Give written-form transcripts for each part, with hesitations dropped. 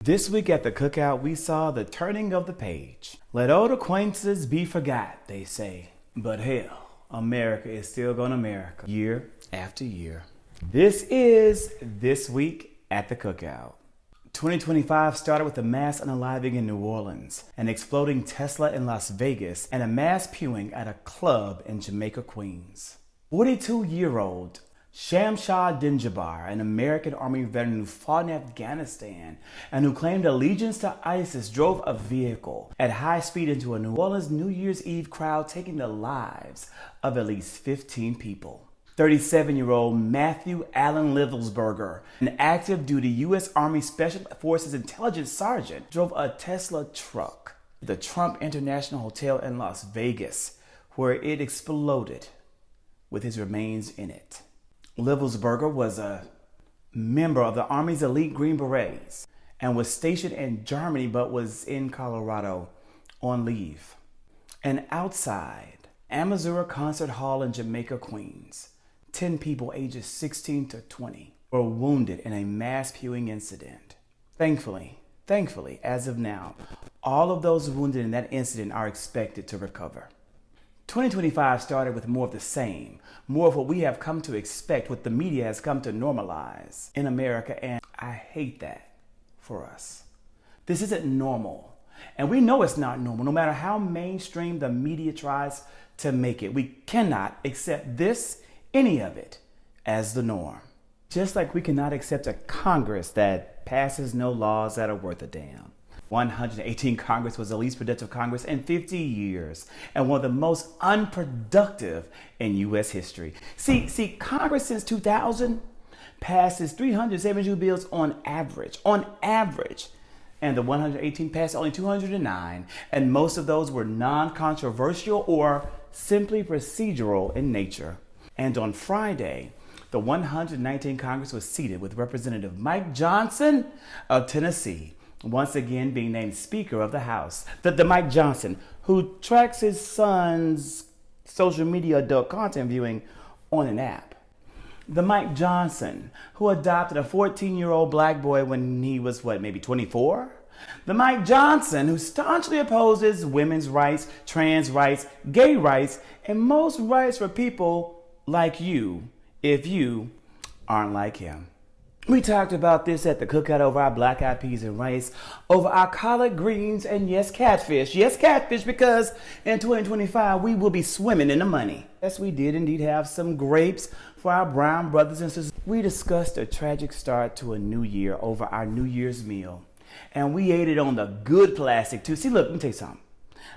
This week at the Cookout, we saw the turning of the page. Let old acquaintances be forgot, they say. But hell, America is still gonna America, year after year. This is This Week at the Cookout. 2025 started with a mass unaliving in New Orleans, an exploding Tesla in Las Vegas, and a mass pewing at a club in Jamaica, Queens. 42-year-old Shamshad Dinjabar, an American Army veteran who fought in Afghanistan and who claimed allegiance to ISIS, drove a vehicle at high speed into a New Orleans New Year's Eve crowd, taking the lives of at least 15 people. 37-year-old Matthew Allen Livelsberger, an active duty U.S. Army Special Forces intelligence sergeant, drove a Tesla truck to the Trump International Hotel in Las Vegas, where it exploded with his remains in it. Livelsberger was a member of the Army's elite Green Berets and was stationed in Germany but was in Colorado on leave. And outside Amazura Concert Hall in Jamaica, Queens, 10 people ages 16 to 20 were wounded in a mass pewing incident. Thankfully, as of now, all of those wounded in that incident are expected to recover. 2025 started with more of the same, more of what we have come to expect, what the media has come to normalize in America, and I hate that for us. This isn't normal, and we know it's not normal, no matter how mainstream the media tries to make it. We cannot accept this, any of it, as the norm. Just like we cannot accept a Congress that passes no laws that are worth a damn. 118 Congress was the least productive Congress in 50 years and one of the most unproductive in U.S. history. See, Congress since 2000 passes 372 bills on average, and the 118 passed only 209, and most of those were non-controversial or simply procedural in nature. And on Friday, the 119 Congress was seated with Representative Mike Johnson of Tennessee, once again being named Speaker of the House. The Mike Johnson, who tracks his son's social media adult content viewing on an app. The Mike Johnson, who adopted a 14-year-old black boy when he was, maybe 24? The Mike Johnson, who staunchly opposes women's rights, trans rights, gay rights, and most rights for people like you, if you aren't like him. We talked about this at the Cookout over our black eyed peas and rice, over our collard greens, and yes, catfish. Yes, catfish, because in 2025, we will be swimming in the money. Yes, we did indeed have some grapes for our brown brothers and sisters. We discussed a tragic start to a new year over our New Year's meal, and we ate it on the good plastic, too. See, look, let me tell you something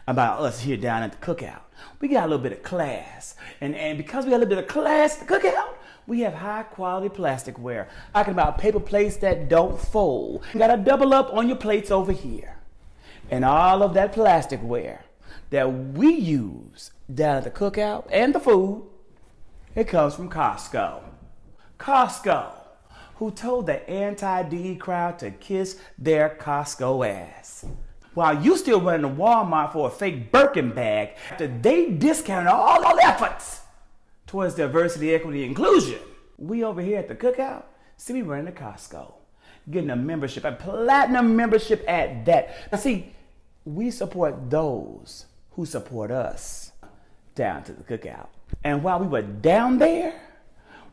about us here down at the Cookout. We got a little bit of class, and because we got a little bit of class at the Cookout, we have high quality plasticware. Talking about paper plates that don't fold. You gotta double up on your plates over here. And all of that plasticware that we use down at the Cookout and the food, it comes from Costco. Costco, who told the anti-DE crowd to kiss their Costco ass. While you still running to Walmart for a fake Birkin bag after they discounted all efforts towards diversity, equity, inclusion. We over here at the Cookout, see, we running to Costco, getting a membership, a platinum membership at that. Now see, we support those who support us down to the Cookout. And while we were down there,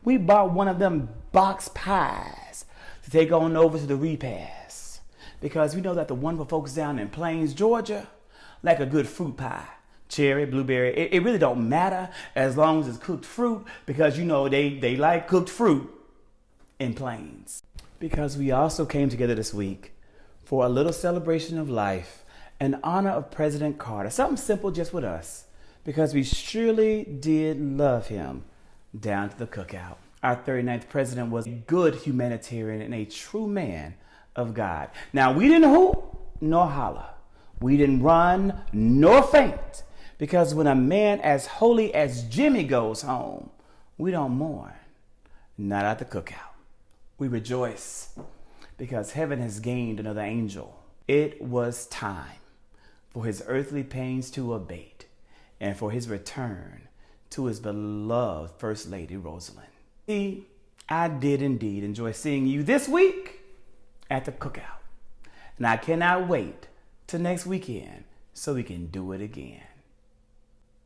we bought one of them box pies to take on over to the repast. Because we know that the wonderful folks down in Plains, Georgia, like a good fruit pie. Cherry, blueberry, it really don't matter as long as it's cooked fruit, because you know they like cooked fruit in Plains. Because we also came together this week for a little celebration of life, in honor of President Carter. Something simple just with us, because we surely did love him down to the Cookout. Our 39th president was a good humanitarian and a true man of God. Now, we didn't hoop nor holler. We didn't run nor faint. Because when a man as holy as Jimmy goes home, we don't mourn. Not at the Cookout. We rejoice because heaven has gained another angel. It was time for his earthly pains to abate and for his return to his beloved First Lady Rosalind. See, I did indeed enjoy seeing you this week at the Cookout. And I cannot wait till next weekend so we can do it again.